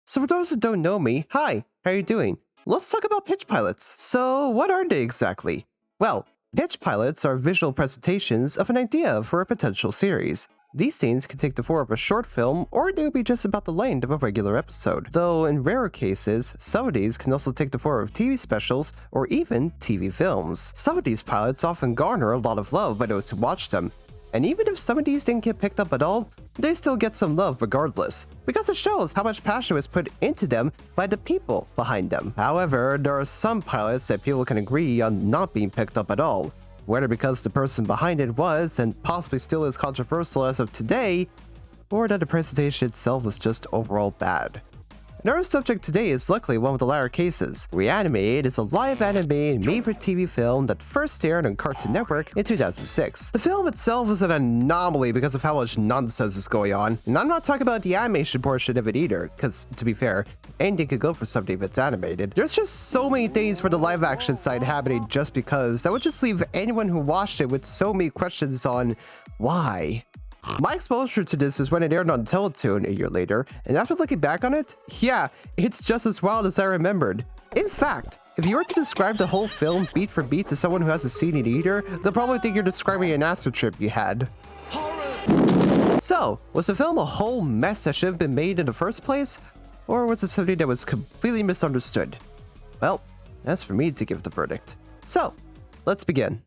So for those who don't know me, hi, how are you doing? Let's talk about pitch pilots. So what are they exactly? Well, pitch pilots are visual presentations of an idea for a potential series. These scenes can take the form of a short film, or they will be just about the length of a regular episode. Though in rarer cases, some of these can also take the form of TV specials or even TV films. Some of these pilots often garner a lot of love by those who watch them. And even if some of these didn't get picked up at all, they still get some love regardless, because it shows how much passion was put into them by the people behind them. However, there are some pilots that people can agree on not being picked up at all, whether because the person behind it was, and possibly still is, controversial as of today, or that the presentation itself was just overall bad. And our subject today is luckily one of the latter cases. Reanimate is a live anime made-for-TV film that first aired on Cartoon Network in 2006. The film itself was an anomaly because of how much nonsense is going on, and I'm not talking about the animation portion of it either, because to be fair, anything could go for something if it's animated. There's just so many things for the live-action side happening just because that would just leave anyone who watched it with so many questions on why. My exposure to this was when it aired on Teletoon a year later, and after looking back on it, yeah, it's just as wild as I remembered. In fact, if you were to describe the whole film beat for beat to someone who hasn't seen it either, they'll probably think you're describing an acid trip you had. So, was the film a whole mess that should have been made in the first place? Or was it something that was completely misunderstood? Well, that's for me to give the verdict. So, let's begin.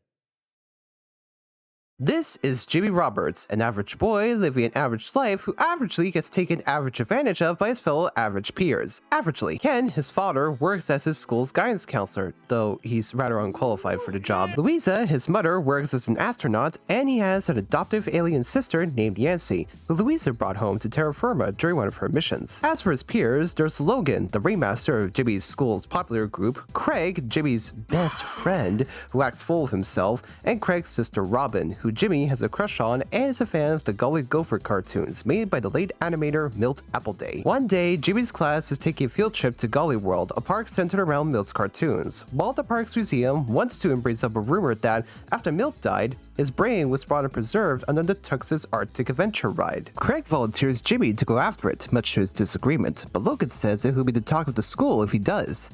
This is Jimmy Roberts, an average boy living an average life who averagely gets taken average advantage of by his fellow average peers. Averagely, Ken, his father, works as his school's guidance counselor, though he's rather unqualified for the job. Louisa, his mother, works as an astronaut, and he has an adoptive alien sister named Yancy, who Louisa brought home to terra firma during one of her missions. As for his peers, there's Logan, the ringmaster of Jimmy's school's popular group, Craig, Jimmy's best friend, who acts full of himself, and Craig's sister Robin, who Jimmy has a crush on and is a fan of the Gully Gopher cartoons made by the late animator Milt Appleday. One day, Jimmy's class is taking a field trip to Gully World, a park centered around Milt's cartoons. While at the park's museum, one student brings up a rumor that, after Milt died, his brain was brought and preserved under the Tux's Arctic Adventure ride. Craig volunteers Jimmy to go after it, much to his disagreement, but Logan says that he'll be the talk of the school if he does.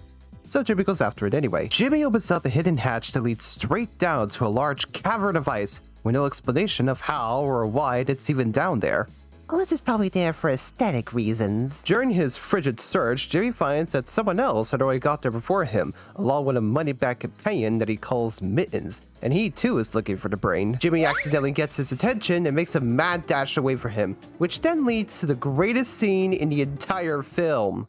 So Jimmy goes after it anyway. Jimmy opens up a hidden hatch that leads straight down to a large cavern of ice, with no explanation of how or why it's even down there. Unless it's probably there for aesthetic reasons. During his frigid search, Jimmy finds that someone else had already got there before him, along with a money-back companion that he calls Mittens, and he too is looking for the brain. Jimmy accidentally gets his attention and makes a mad dash away from him, which then leads to the greatest scene in the entire film.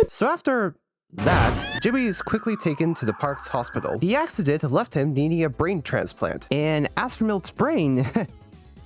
So after that, Jimmy is quickly taken to the park's hospital. The accident left him needing a brain transplant. And as for Milt's brain,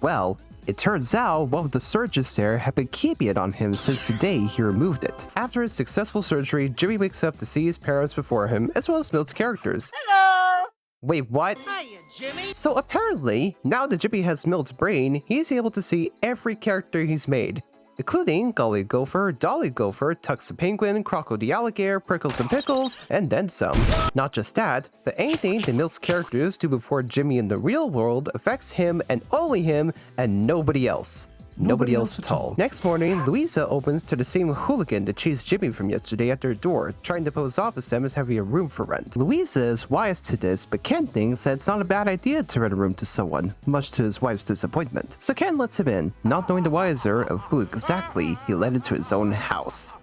well, it turns out one of the surgeons there had been keeping it on him since the day he removed it. After his successful surgery, Jimmy wakes up to see his parents before him, as well as Milt's characters. Hello! Wait, what? Hiya, Jimmy! So apparently, now that Jimmy has Milt's brain, he's able to see every character he's made, including Gully Gopher, Dolly Gopher, Tux the Penguin, Croco the Alligator, Prickles and Pickles, and then some. Not just that, but anything that Milt's characters do before Jimmy in the real world affects him and only him and nobody else. Nobody else at all. Next morning, Louisa opens to the same hooligan that chased Jimmy from yesterday at their door, trying to pose off as them as having a room for rent. Louisa is wise to this, but Ken thinks that it's not a bad idea to rent a room to someone, much to his wife's disappointment. So Ken lets him in, not knowing the wiser of who exactly he let into his own house.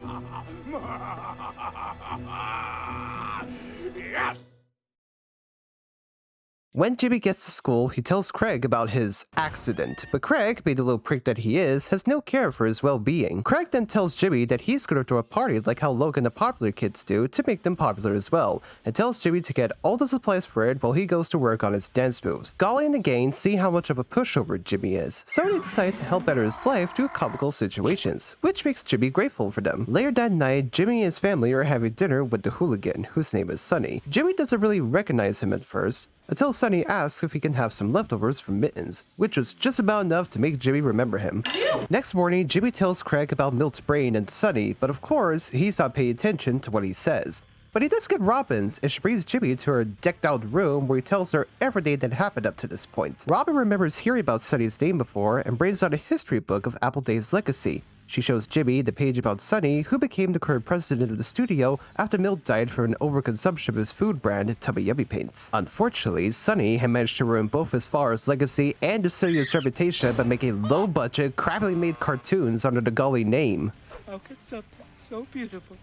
When Jimmy gets to school, he tells Craig about his accident, but Craig, being the little prick that he is, has no care for his well-being. Craig then tells Jimmy that he's gonna throw a party like how Logan the popular kids do to make them popular as well, and tells Jimmy to get all the supplies for it while he goes to work on his dance moves. Golly and the gang see how much of a pushover Jimmy is, so they decide to help better his life through comical situations, which makes Jimmy grateful for them. Later that night, Jimmy and his family are having dinner with the hooligan, whose name is Sunny. Jimmy doesn't really recognize him at first, until Sunny asks if he can have some leftovers from Mittens, which was just about enough to make Jimmy remember him. Next morning, Jimmy tells Craig about Milt's brain and Sunny, but of course, he's not paying attention to what he says. But he does get Robin's, and she brings Jimmy to her decked-out room where he tells her everything that happened up to this point. Robin remembers hearing about Sunny's name before and brings out a history book of Appleday's legacy. She shows Jimmy the page about Sunny, who became the current president of the studio after Milt died from an overconsumption of his food brand, Tubby Yummy Paints. Unfortunately, Sunny had managed to ruin both his father's legacy and the studio's reputation by making low-budget, crappily made cartoons under the Golly name. How could something so beautiful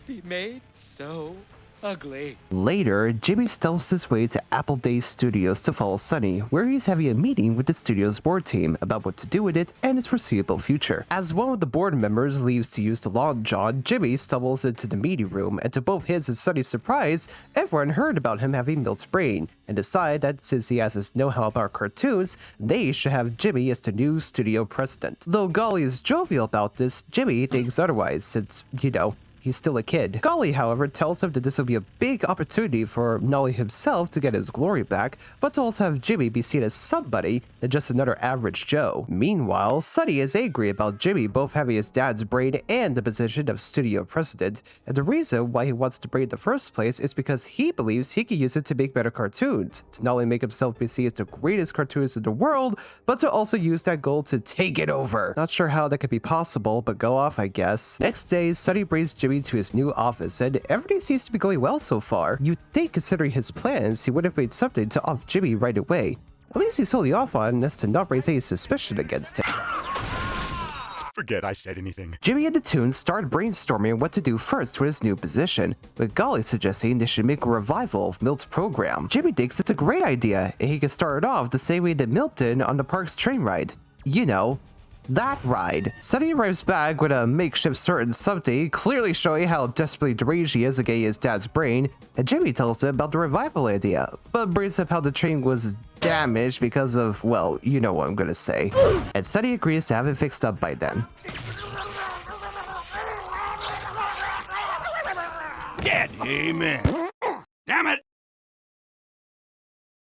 be made so ugly? Later, Jimmy stealths his way to Appleday Studios to follow Sunny, where he's having a meeting with the studio's board team about what to do with it and its foreseeable future. As one of the board members leaves to use the lawn john, Jimmy stumbles into the meeting room, and to both his and Sunny's surprise, everyone heard about him having Milt's brain, and decide that since he has his know-how about cartoons, they should have Jimmy as the new studio president. Though Golly is jovial about this, Jimmy thinks otherwise, since, you know, he's still a kid. Golly, however, tells him that this will be a big opportunity for not only himself to get his glory back, but to also have Jimmy be seen as somebody than just another average Joe. Meanwhile, Sunny is angry about Jimmy both having his dad's brain and the position of studio president, and the reason why he wants the brain in the first place is because he believes he can use it to make better cartoons, to not only make himself be seen as the greatest cartoonist in the world, but to also use that goal to take it over. Not sure how that could be possible, but go off, I guess. Next day, Sunny brings Jimmy to his new office, and everything seems to be going well so far. You'd think, considering his plans, he would have made something to off Jimmy right away. At least he's solely off on as to not raise any suspicion against him. Forget I said anything. Jimmy and the Toons start brainstorming what to do first with his new position, with Golly suggesting they should make a revival of Milt's program. Jimmy thinks it's a great idea, and he can start it off the same way that Milt did on the park's train ride. You know, that ride. Sunny arrives back with a makeshift certain something, clearly showing how desperately deranged he is against his dad's brain, and Jimmy tells him about the revival idea, but brings up how the train was damaged because of, well, you know what I'm gonna say. And Sunny agrees to have it fixed up by then. Dead. Amen. Damn it.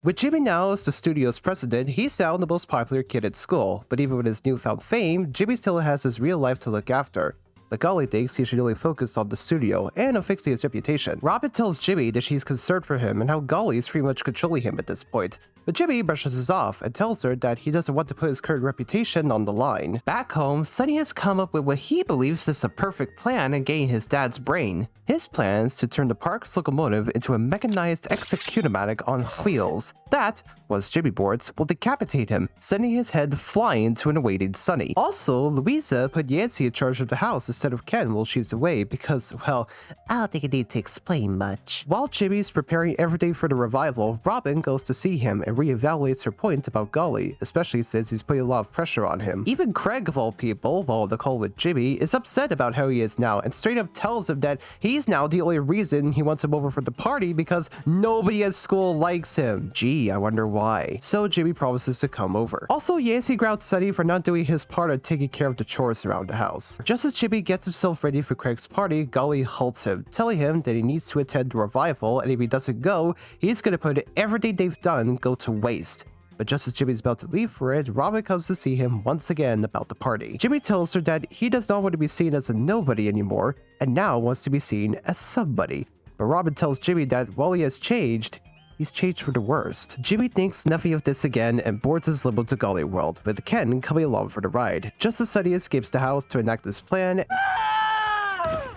With Jimmy now as the studio's president, he's now the most popular kid at school, but even with his newfound fame, Jimmy still has his real life to look after. But Golly thinks he should really focus on the studio and on fixing his reputation. Robin tells Jimmy that she's concerned for him and how Golly is pretty much controlling him at this point, but Jimmy brushes this off and tells her that he doesn't want to put his current reputation on the line. Back home, Sunny has come up with what he believes is a perfect plan in getting his dad's brain. His plan is to turn the park's locomotive into a mechanized executamatic on wheels. That, once Jimmy boards, will decapitate him, sending his head flying to an awaiting Sunny. Also, Louisa put Yancy in charge of the house instead of Ken while she's away because, well, I don't think I need to explain much. while Jimmy's preparing everything for the revival, Robin goes to see him and reevaluates her point about Golly, especially since he's putting a lot of pressure on him. Even Craig, of all people, while on the call with Jimmy, is upset about how he is now and straight up tells him that he's now the only reason he wants him over for the party because nobody at school likes him. Gee, I wonder why. So Jimmy promises to come over. Also, Yancy grouts Sunny for not doing his part of taking care of the chores around the house. Just as Jimmy gets himself ready for Craig's party, Golly halts him, telling him that he needs to attend the revival, and if he doesn't go, he's gonna put everything they've done go to waste. But just as Jimmy's about to leave for it, Robin comes to see him once again about the party. Jimmy tells her that he does not want to be seen as a nobody anymore, and now wants to be seen as somebody. But Robin tells Jimmy that while he has changed, he's changed for the worst. Jimmy thinks nothing of this again and boards his limo to Golly World, with Ken coming along for the ride, just as Sunny escapes the house to enact his plan,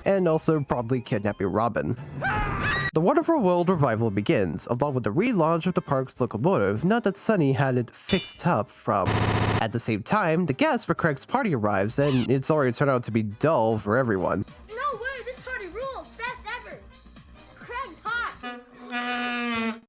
and also probably kidnapping Robin. The Wonderful World revival begins, along with the relaunch of the park's locomotive, not that Sunny had it fixed up from. At the same time, the guest for Craig's party arrives, and it's already turned out to be dull for everyone. No way, this party rules! Best ever! Craig's hot!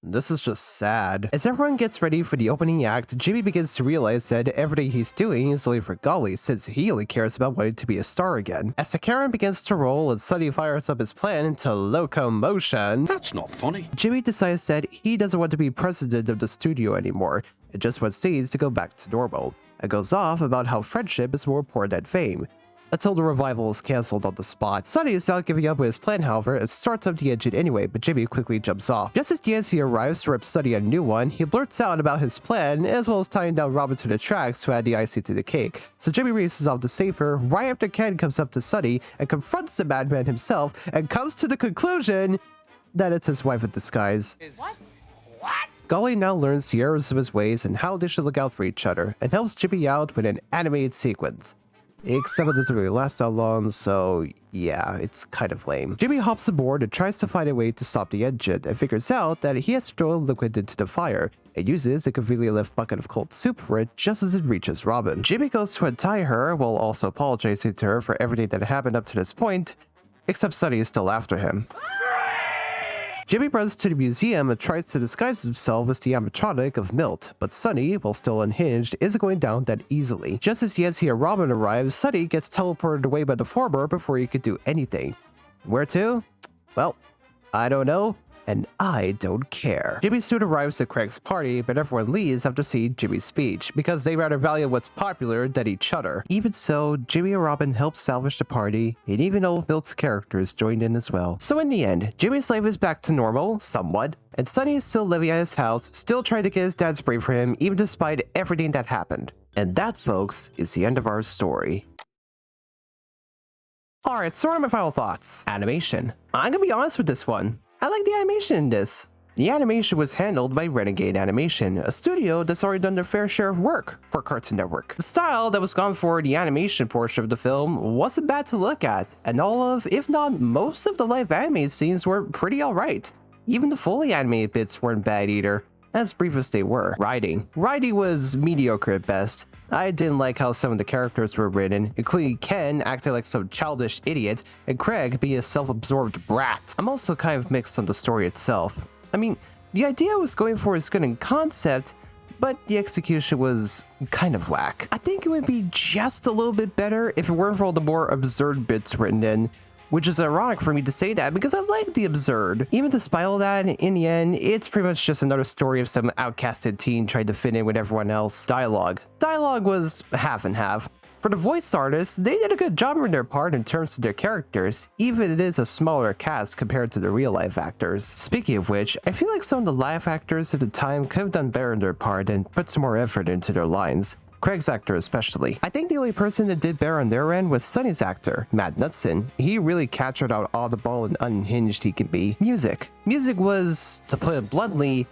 This is just sad. As everyone gets ready for the opening act, Jimmy begins to realize that everything he's doing is only for Golly, since he only cares about wanting to be a star again. As the Karen begins to roll and Sunny fires up his plan into locomotion, That's not funny. Jimmy decides that he doesn't want to be president of the studio anymore, and just wants things to go back to normal. It goes off about how friendship is more important than fame. until the revival is cancelled on the spot. Sunny is not giving up with his plan, however, and starts up the engine anyway, but Jimmy quickly jumps off. Just as Yancey arrives to rip Sunny a new one, he blurts out about his plan, as well as tying down Robin to the tracks to add the icing to the cake. So Jimmy races off to save her, right after Ken comes up to Sunny and confronts the madman himself, and comes to the conclusion that it's his wife in disguise. What? Golly now learns the errors of his ways and how they should look out for each other, and helps Jimmy out with an animated sequence. Except it doesn't really last that long, so yeah, it's kind of lame. Jimmy hops aboard and tries to find a way to stop the engine, and figures out that he has to throw a liquid into the fire, and uses a conveniently left bucket of cold soup for it just as it reaches Robin. Jimmy goes to untie her, while also apologizing to her for everything that happened up to this point, except Sunny is still after him. Jimmy runs to the museum and tries to disguise himself as the animatronic of Milt, but Sunny, while still unhinged, isn't going down that easily. Just as Yancey and Robin arrive, Sunny gets teleported away by the former before he could do anything. Where to? Well, I don't know, and I don't care. Jimmy soon arrives at Craig's party, but everyone leaves after seeing Jimmy's speech, because they rather value what's popular than each other. Even so, Jimmy and Robin help salvage the party, and even old Milt's characters joined in as well. So in the end, Jimmy's life is back to normal, somewhat, and Sunny is still living at his house, still trying to get his dad sprayed for him, even despite everything that happened. And that, folks, is the end of our story. Alright, so what are my final thoughts? Animation. I'm gonna be honest with this one. I like the animation in this. The animation was handled by Renegade Animation, a studio that's already done their fair share of work for Cartoon Network. The style that was gone for the animation portion of the film wasn't bad to look at, and all of, if not most of the live animated scenes were pretty alright. Even the fully animated bits weren't bad either, as brief as they were. Writing was mediocre at best. I didn't like how some of the characters were written, including Ken acting like some childish idiot, and Craig being a self-absorbed brat. I'm also kind of mixed on the story itself. I mean, the idea I was going for is good in concept, but the execution was kind of whack. I think it would be just a little bit better if it weren't for all the more absurd bits written in. Which is ironic for me to say that because I like the absurd. Even despite all that, in the end, it's pretty much just another story of some outcasted teen trying to fit in with everyone else. Dialogue was half and half. For the voice artists, they did a good job in their part in terms of their characters, even if it is a smaller cast compared to the real life actors. Speaking of which, I feel like some of the live actors at the time could have done better in their part and put some more effort into their lines. Craig's actor especially. I think the only person that did better on their end was Sunny's actor, Matt Knudsen. He really captured how audible and unhinged he can be. Music was, to put it bluntly,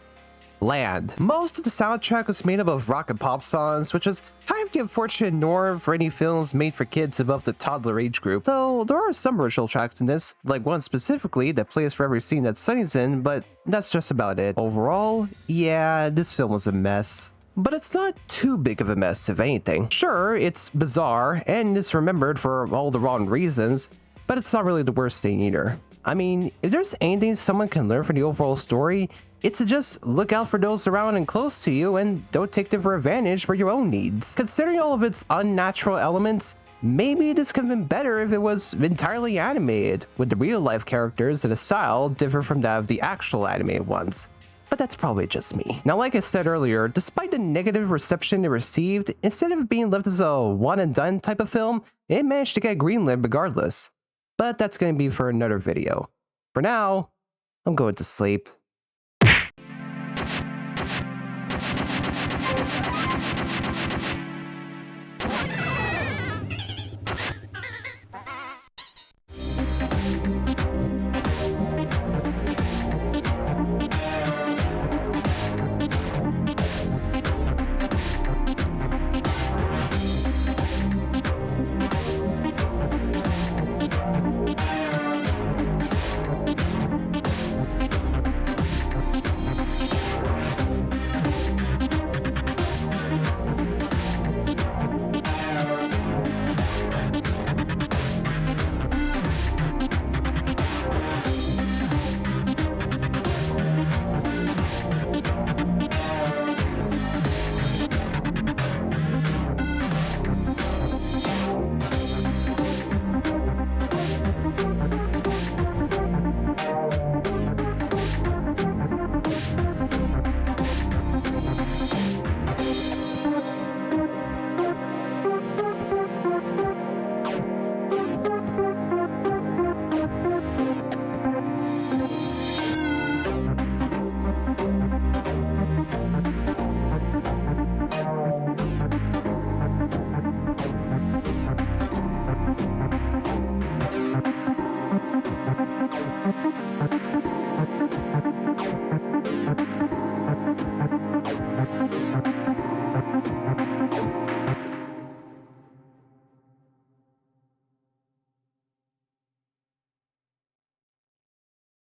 bland. Most of the soundtrack was made up of rock and pop songs, which was kind of the unfortunate norm for any films made for kids above the toddler age group. Though there are some original tracks in this, like one specifically that plays for every scene that Sunny's in, but that's just about it. Overall, yeah, this film was a mess. But it's not too big of a mess, if anything. Sure, it's bizarre and misremembered for all the wrong reasons, but it's not really the worst thing either. I mean, if there's anything someone can learn from the overall story, it's to just look out for those around and close to you and don't take them for advantage for your own needs. Considering all of its unnatural elements, maybe this could have been better if it was entirely animated, with the real-life characters and a style different from that of the actual animated ones. But that's probably just me. Now, like I said earlier, despite the negative reception it received, instead of being left as a one-and-done type of film, it managed to get greenlit regardless. But that's going to be for another video. For now, I'm going to sleep.